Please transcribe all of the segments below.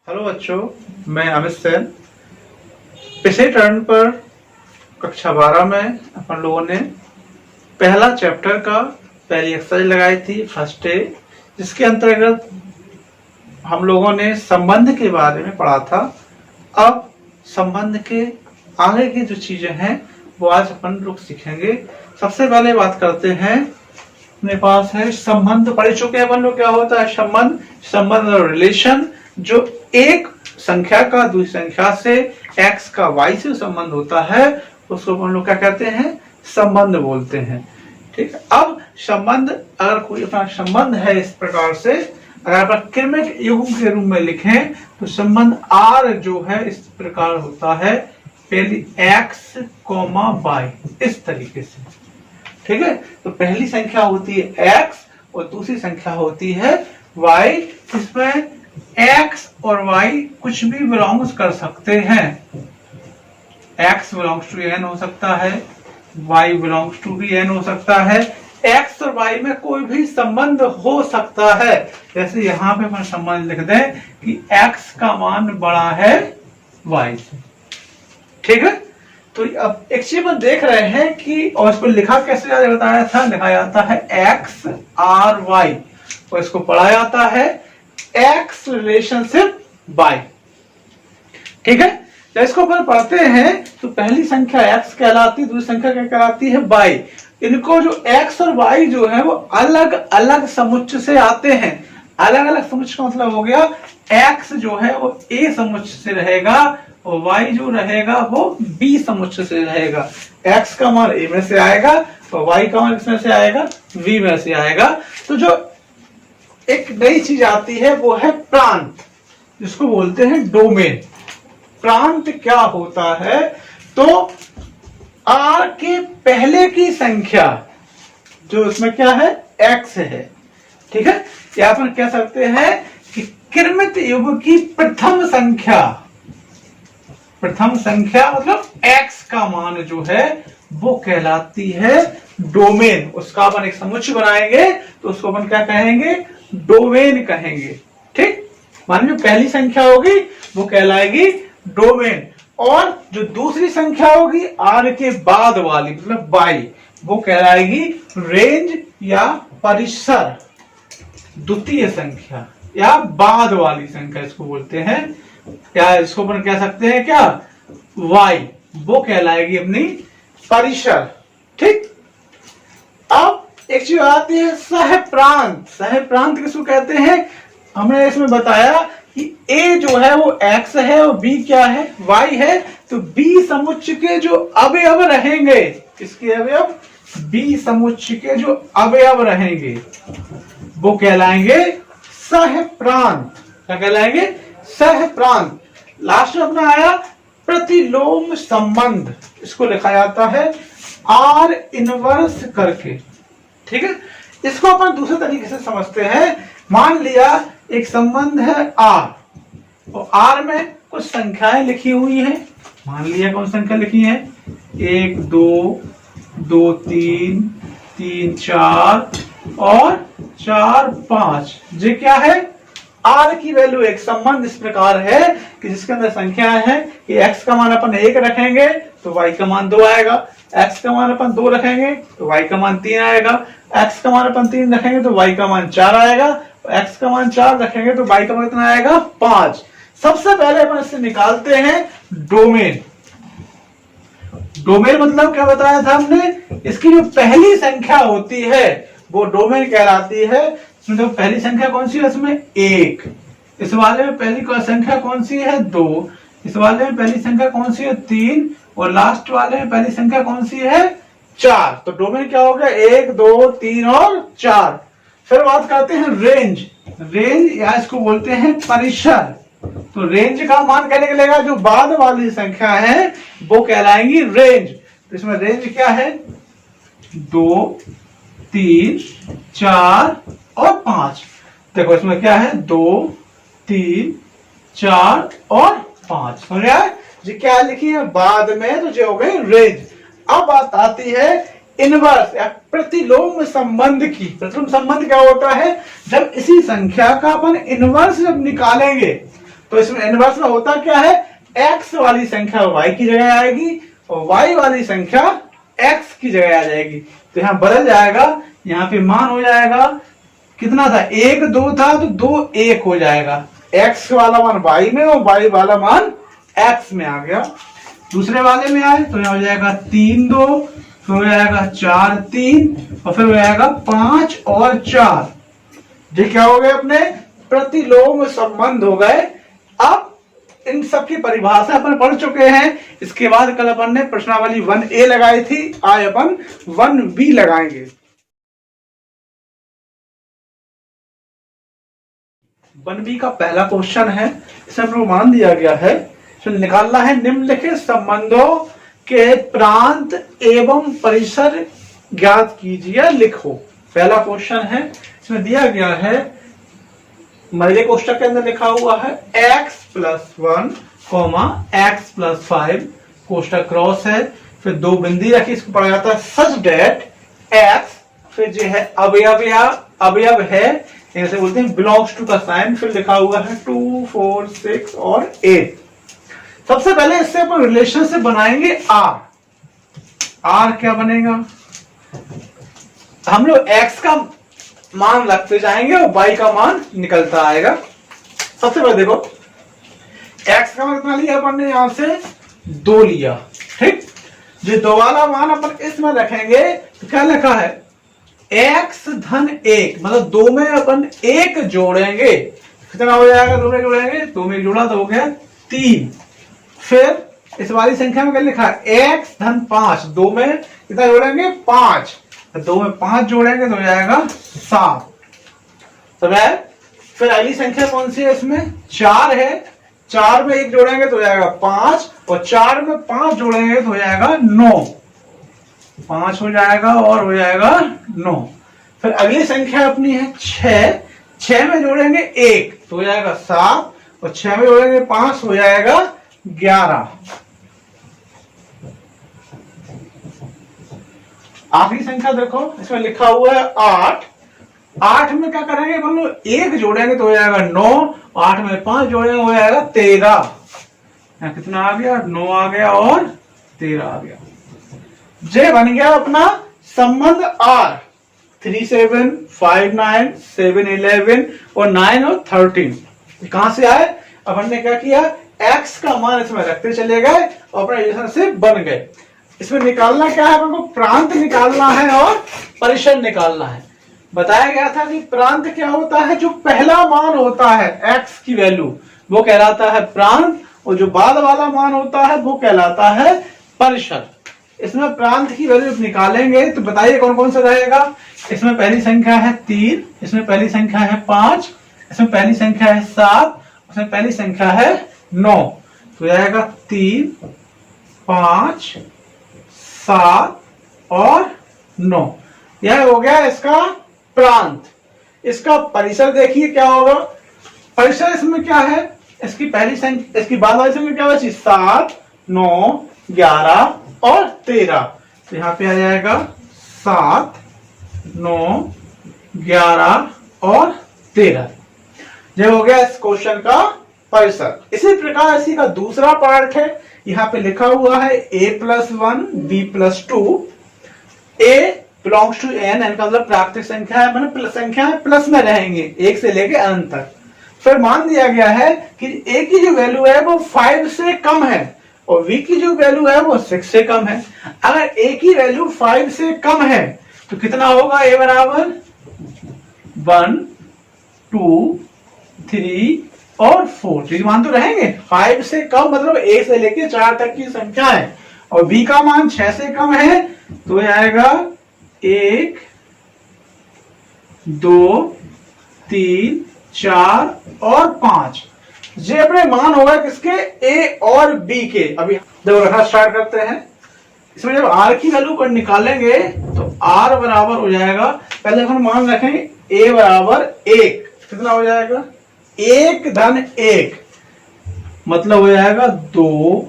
Hello बच्चों, मैं अमित सेन। पिछले टर्न पर कक्षा 12 में अपन लोगों ने पहला चैप्टर का पहली एक्सरसाइज लगाई थी, फर्स्ट डे, जिसके अंतर्गत हम लोगों ने संबंध के बारे में पढ़ा था। अब संबंध के आगे की जो चीजें हैं वो आज अपन लोग सीखेंगे। सबसे पहले बात करते हैं, अपने पास है संबंध। पढ़ चुके हैं अपन लोग क्या होता है संबंध। संबंध और रिलेशन, जो एक संख्या का दूसरी संख्या से x का y से संबंध होता है, उसको हम लोग क्या कहते हैं, संबंध बोलते हैं। ठीक है। अब संबंध, अगर कोई अपना संबंध है इस प्रकार से, अगर अपन क्रमिक युग्म के रूप में लिखें तो संबंध r जो है इस प्रकार होता है, पहली x, y, इस तरीके से। ठीक है। तो पहली संख्या होती है x और दूसरी संख्या होती है y। इसमें x और y कुछ भी बिलोंग्स कर सकते हैं। x बिलोंग्स टू n हो सकता है, y बिलोंग्स टू भी n हो सकता है। x और y में कोई भी संबंध हो सकता है। जैसे यहाँ पे अपन संबंध लिख दें कि x का मान बड़ा है y से। ठीक है। तो अब एक चीज हम देख रहे हैं कि, और इसको लिखा कैसे बताया था, लिखा जाता है x r y, और इसको पढ़ा जाता है x रिलेशनशिप y। ठीक है। जब इसको अपन पढ़ते हैं तो पहली संख्या x कहलाती है, दूसरी संख्या क्या कहलाती है, y। इनको जो x और y जो है वो अलग अलग समुच्चय से आते हैं। अलग अलग समुच्चय का मतलब हो गया, x जो है वो a समुच्चय से रहेगा और y जो रहेगा वो b समुच्चय से रहेगा। x का मान a में से आएगा और y का मान किसमें से आएगा, v में से आएगा। तो जो एक नई चीज आती है वो है प्रांत, जिसको बोलते हैं डोमेन। प्रांत क्या होता है, तो r के पहले की संख्या जो इसमें क्या है, x है। ठीक है। या अपन कह सकते हैं कि क्रमित युग्म की प्रथम संख्या, प्रथम संख्या मतलब x का मान जो है वो कहलाती है डोमेन। उसका अपन एक समुच्चय बनाएंगे तो उसको अपन क्या कहेंगे, डोमेन कहेंगे। ठीक। मान लो पहली संख्या होगी वो कहलाएगी डोमेन, और जो दूसरी संख्या होगी r के बाद वाली मतलब y, वो कहलाएगी रेंज या परिसर। द्वितीय संख्या या बाद वाली संख्या इसको बोलते हैं, या इसको अपन कह सकते हैं क्या, y, वो कहलाएगी अपनी परिसर। ठीक। अब एक चीज आती है सहप्रांत। सहप्रांत किसको कहते हैं, हमने इसमें बताया कि a जो है वो x है और b क्या है, y है। तो b समुच्चय के जो अवयव रहेंगे, किसके अवयव, b समुच्चय के जो अवयव रहेंगे वो कहलाएंगे सहप्रांत। क्या कहलाएंगे, सहप्रांत। लास्ट में अपना आया प्रतिलोम संबंध, इसको लिखा जाता है r इनवर्स करके। ठीक है। इसको अपन दूसरे तरीके से समझते हैं। मान लिया एक संबंध है r, और r में कुछ संख्याएं लिखी हुई हैं। मान लिया कौन संख्या लिखी है, 1 2 2 3 3 4 और 4 5। ये क्या है, r की वैल्यू। एक संबंध इस प्रकार है कि जिसके अंदर संख्या है कि x का मान अपन 1 रखेंगे तो y का मान 2 आएगा, x का मान अपन 2 रखेंगे तो y का मान 3 आएगा, x का मान अपन 3 रखेंगे तो y का मान 4 आएगा, x का मान 4 रखेंगे तो y का मान कितना आएगा, 5। सबसे पहले अपन इससे निकालते हैं डोमेन। डोमेन मतलब क्या बताया था हमने, इसकी जो पहली संख्या होती है वो डोमेन कहलाती है। तो पहली संख्या कौन सी है इसमें, 1। इस वाले में पहली संख्या कौन सी है, 2। इस वाले में पहली संख्या कौन सी है, 3। और लास्ट वाले में पहली संख्या कौन सी है, 4। तो डोमेन क्या हो गया, 1 2 3 और 4। फिर बात करते हैं रेंज। रेंज या इसको बोलते हैं परिसर। तो रेंज का मान क्या निकलेगा, जो बाद वाली संख्या है वो कहलाएंगी रेंज। तो इसमें रेंज क्या है, 2 3 4 और 5। देखो इसमें क्या है, 2 3 4 और 5। समझ आया, ये क्या लिखी है बाद में, तो ये हो गई रेंज। अब बात आती है इनवर्स या प्रतिलोम संबंध की। प्रतिलोम संबंध क्या होता है, जब इसी संख्या का अपन इनवर्स जब निकालेंगे तो इसमें इनवर्स में होता क्या है, x वाली संख्या y की जगह आएगी और y वाली संख्या x की जगह आ जाएगी। तो यहाँ बदल जाएगा, यहाँ पे मान हो जाएगा कितना था, 1 2 था तो 2 1 हो जाएगा। x वाला मान y में और y वाला मान x में आ गया। दूसरे वाले में आए तो यहाँ हो जाएगा 3 2, फिर हो जाएगा 4 3 और फिर हो जाएगा 5 और 4। ये क्या हो गए, अपने प्रतिलोम संबंध हो गए। अब इन सब की परिभाषा अपन पढ़ चुके हैं। इसके बाद कल अपन ने प्रश्नावली 1A लगाई थी, आज अपन 1B लगाएंगे। 1B का पहला क्वेश्चन है, इसमें आपको मान दिया गया है, इसमें निकालना है निम्नलिखित संबंधों के प्रांत एवं परिसर ज्ञात कीजिए, लिखो। पहला क्वेश्चन है, इसमें दिया गया है, मध्य कोष्टक के अंदर लिखा हुआ है x + 1, x + 5, कोष्टक क्रॉस है, फिर 2 बिंदी रखी, इसको पढ़ा जाता है सच डेट x, फिर जो है अवयव है, ऐसे बोलते हैं बिलोंग्स टू का साइन, फिर लिखा हुआ है 2 4 6 और 8। सबसे पहले इससे अपन रिलेशनशिप बनाएंगे r क्या बनेगा, हम लोग x का मान रखते जाएंगे और y का मान निकलता आएगा। सबसे पहले देखो x का मान कितना लिया अपन ने, यहां से 2 लिया, ठीक। जो 2 वाला मान अपन इसमें रखेंगे तो क्या लिखा है, x धन 1, मतलब 2 में अपन 1 जोड़ेंगे, कितना हो जाएगा, 2 में जोड़ेंगे, 2 में जोड़ा तो हो गया 3। फिर इस वाली संख्या में क्या लिखा है, x धन 5, 2 में कितना जोड़ेंगे 5, 2 में 5 जोड़ेंगे तो हो जाएगा 7। तो फिर अगली संख्या कौन सी है, इसमें 4 है, 4 में 1 जोड़ेंगे तो हो जाएगा 5 और 4 में 5 जोड़ेंगे तो हो जाएगा 9, 5 हो जाएगा और हो जाएगा 9। फिर अगली संख्या अपनी है 6, 6 में जोड़ेंगे 1 तो हो जाएगा 7 और 6 में जोड़ेंगे 5 हो जाएगा 11। आखिरी संख्या देखो, इसमें लिखा हुआ है 8, 8 में क्या करेंगे, बोलो 1 जोड़ेंगे तो हो जाएगा 9, 8 में 5 जोड़ेंगे हो जाएगा 13। यहाँ कितना आ गया, 9 आ गया और 13 आ गया। जे बन गया अपना संबंध R, 3 7 5 9 7 11 और 9 और 13 कहां से आए, अपन ने क्या किया, x का मान इसमें रखते चले गए और अपने रिलेशन से बन गए। इसमें निकालना क्या है, हमको प्रांत निकालना है और परिसर निकालना है। बताया गया था कि प्रांत क्या होता है, जो पहला मान होता है x की वैल्यू वो कहलाता है प्रांत, और जो बाद वाला मान होता है वो कहलाता है परिसर। इसमें प्रांत की वैल्यू निकालेंगे तो बताइए कौन कौन सा रहेगा। इसमें पहली संख्या है 3, इसमें पहली संख्या है 5, इसमें पहली संख्या है 7, इसमें पहली संख्या है 9, तो जाएगा 3 5 7 और 9। यह हो गया इसका प्रांत। इसका परिसर देखिए क्या होगा, परिसर इसमें क्या है, इसकी पहली संख्या, इसकी बाद वाली संख्या क्या बची, 7 9 11 और 13, तो यहाँ पे आ जाएगा 7 9 11 और 13। यह हो गया इस क्वेश्चन का परिसर। इसी प्रकार इसी का दूसरा पार्ट है, यहाँ पे लिखा हुआ है a + 1 b + 2, a belongs to n, n का मतलब प्राकृतिक संख्या है, मतलब प्लस संख्या है, प्लस में रहेंगे 1 से लेके अनंत तक। फिर मान दिया गया है कि a की जो वैल्यू है वो 5 से कम है और v की जो वैल्यू है वो 6 से कम है। अगर a की वैल्यू 5 से कम है तो कितना होगा, a बराबर 1 2 3 और 4, तो मान तो रहेंगे 5 से कम, मतलब 1 से लेके 4 तक की संख्या है, और b का मान 6 से कम है तो आएगा 1 2 3 4 और 5। ये अपने मान होगा किसके, a और b के। अभी जब रखना स्टार्ट करते हैं, इसमें जब r की वैल्यू पर निकालेंगे तो r बराबर हो जाएगा, पहले हम मान रखेंगे a बराबर 1, कितना हो जाएगा 1 धन 1, मतलब हो जाएगा 2।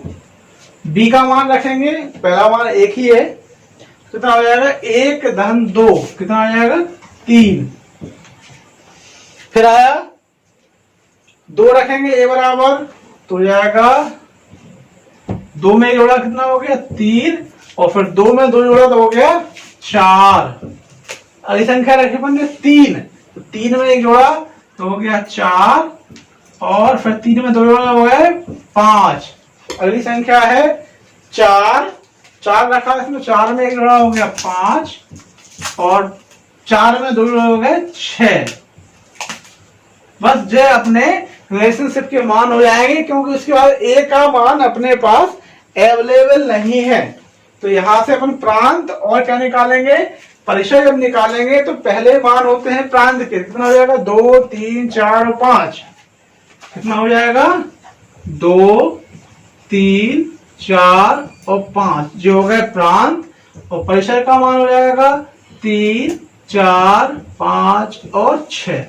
b का मान रखेंगे, पहला मान 1 ही है, कितना हो जाएगा 1 धन 2, कितना हो जाएगा 3। फिर आया 2 रखेंगे ए बराबर तो हो जाएगा 2 में 1 जोड़ा कितना हो गया 3 और फिर 2 में 2 जोड़ा तो हो गया 4। अगली संख्या रखी अपन ने 3 तो 3 में 1 जोड़ा तो हो गया 4 और फिर 3 में 2 जोड़ा हो गया 5। अगली संख्या है 4 रखा इसमें 4 में 1 जोड़ा हो गया 5 और 4 में 2 जोड़ा हो गए 6। बस जो अपने रिलेशनशिप के मान हो जाएंगे क्योंकि उसके बाद ए का मान अपने पास अवेलेबल नहीं है। तो यहां से अपन प्रांत और क्या निकालेंगे परिसर जब निकालेंगे तो पहले मान होते हैं प्रांत के कितना हो जाएगा 2 3 4 5 कितना हो जाएगा 2 3 4 और 5 जो हो गए प्रांत और परिसर का मान हो जाएगा 3 4 5 और 6।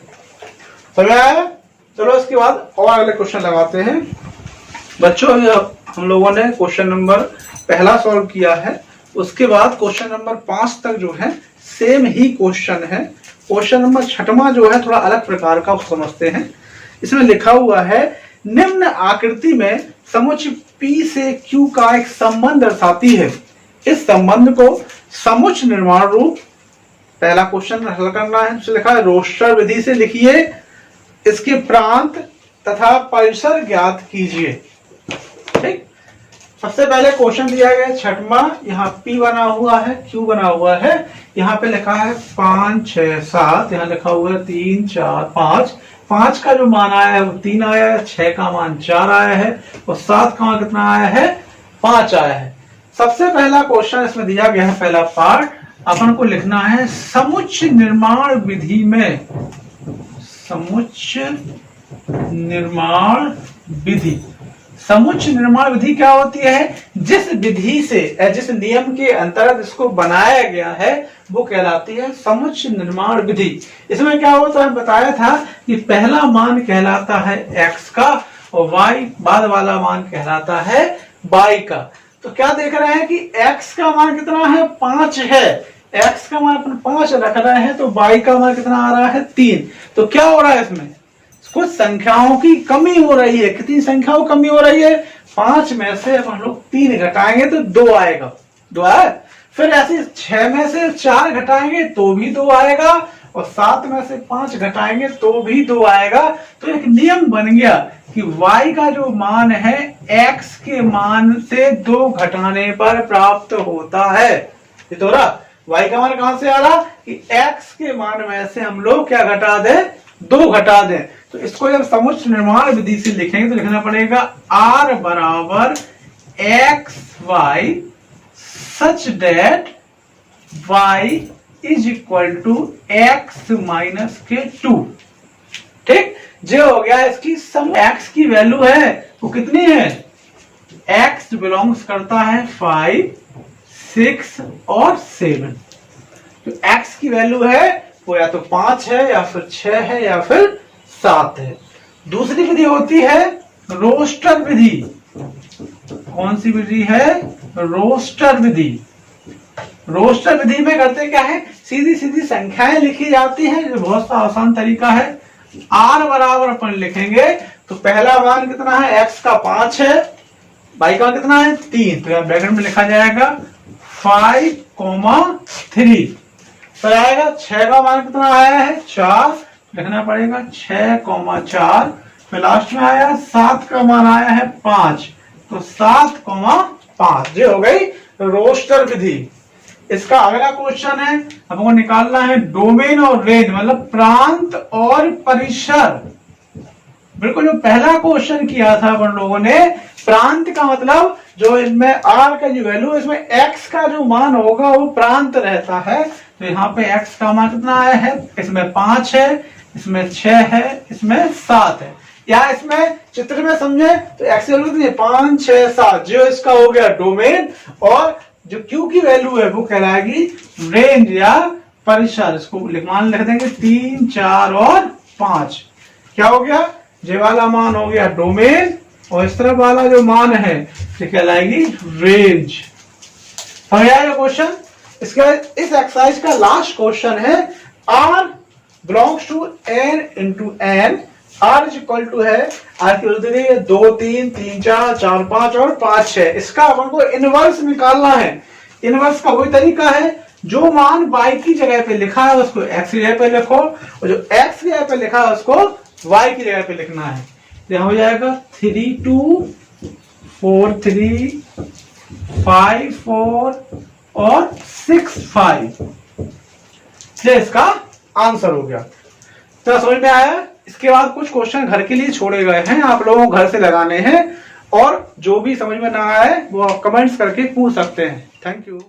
समझ आया। चलो इसके बाद और अगले क्वेश्चन लगाते हैं बच्चों। हम लोगों ने क्वेश्चन नंबर पहला सॉल्व किया है उसके बाद क्वेश्चन नंबर 5 तक जो है सेम ही क्वेश्चन है। क्वेश्चन नंबर 6वां जो है थोड़ा अलग प्रकार का समझते हैं। इसमें लिखा हुआ है निम्न आकृति में समुच्च P से Q का एक संबंध दर्शाती है। इस संबंध को समुच्च निर्माण रूप पहला क्वेश्चन हल करना है। तो लिखा है रोस्टर विधि से लिखिए इसके प्रांत तथा परिसर ज्ञात कीजिए। ठीक। सबसे पहले क्वेश्चन दिया गया 6वां यहाँ P बना हुआ है Q बना हुआ है यहाँ पे लिखा है 5 6 7 यहाँ लिखा हुआ है 3 4 5। 5 का जो मान आया है वो 3 आया है 6 का मान 4 आया है और 7 का मान कितना आया है 5 आया है। सबसे पहला क्वेश्चन इसमें दिया गया है पहला पार्ट अपन को लिखना है समुच्च निर्माण विधि में समुच्च निर्माण विधि। समुच्च निर्माण विधि क्या होती है जिस विधि से जिस नियम के अंतर्गत इसको बनाया गया है वो कहलाती है समुच्च निर्माण विधि। इसमें क्या होता है बताया था कि पहला मान कहलाता है x का और y बाद वाला मान कहलाता है y का। तो क्या देख रहे हैं कि x का मान कितना है 5 है x का मान अपन 5 रख रहे हैं तो y का मान कितना आ रहा है 3। तो क्या हो रहा है इसमें कुछ संख्याओं की कमी हो रही है। कितनी संख्याओं कमी हो रही है 5 में से अपन लोग 3 घटाएंगे तो 2 आएगा 2 आया। फिर ऐसे 6 में से 4 घटाएंगे तो भी 2 आएगा और 7 में से 5 घटाएंगे तो भी 2 आएगा। तो एक नियम बन गया कि y का जो मान है x के मान से 2 घटाने पर प्राप्त होता है। ये तो रहा y का मान कहां से आ रहा कि x के मान में से हम लोग क्या घटा दें 2 घटा दें। तो इसको जब समुच्च निर्माण विधि से लिखेंगे तो लिखना पड़ेगा r बराबर x y such that y is equal to x minus के 2। ठीक। जो हो गया इसकी सम x की वैल्यू है वो कितनी है x बिलोंग्स करता है 5 6 और 7। तो x की वैल्यू है वो या तो 5 है या फिर 6 है या फिर 7 है। दूसरी विधि होती है रोस्टर विधि। कौन सी विधि है रोस्टर विधि। रोस्टर विधि में करते क्या है सीधी सीधी संख्याएं लिखी जाती हैं जो बहुत सा आसान तरीका है। r बराबर अपन लिखेंगे तो पहला मान कितना है x का 5 है y का कितना है 3 तो यहाँ ब्रैकेट में लिखा जाएगा 5,3। तो आएगा 6 का मान कितना आया है 4 लिखना पड़ेगा 6,4। फिर लास्ट में आया 7 का मान आया है 5 तो 7,5। ये हो गई रोस्टर विधि। इसका अगला क्वेश्चन है हमको निकालना है डोमेन और रेंज मतलब प्रांत और परिसर। बिल्कुल जो पहला क्वेश्चन किया था अपन लोगों ने प्रांत का मतलब जो इसमें r का जो वैल्यू है इसमें x का जो मान होगा वो प्रांत रहता है। तो यहाँ पे x का मान कितना आया है इसमें 5 है इसमें 6 है इसमें 7 है। या इसमें चित्र में समझे तो x वैल्यू कितनी 5 6 7 जो इसका हो गया डोमेन और जो q की वैल्यू है वो कहलाएगी रेंज या परिसर। इसको मान लिख देंगे 3 4 और 5। क्या हो गया जे वाला मान हो गया डोमेन और इस तरफ वाला जो मान है ये कहलाएगी रेंज। समझ आया क्वेश्चन। इसके बाद इस एक्सरसाइज का लास्ट क्वेश्चन है r belongs to n into n R is equal to है, R की वैल्यू दे दी है 2 3 3 4 4 5 और 5 6। इसका अपन को इनवर्स निकालना है। इनवर्स का वही तरीका है, जो मान y की जगह पे लिखा है उसको x की जगह पे लिखो, और जो x की जगह पे लिखा है उसको y की जगह पे लिखना है। यहां हो जाएगा 3 2 4 3 5 4 और 6 5। ये इसका आंसर हो गया। तो समझ में आया। इसके बाद कुछ क्वेश्चन घर के लिए छोड़े गए हैं, आप लोगों को घर से लगाने हैं, और जो भी समझ में ना आए वो आप कमेंट्स करके पूछ सकते हैं। Thank you.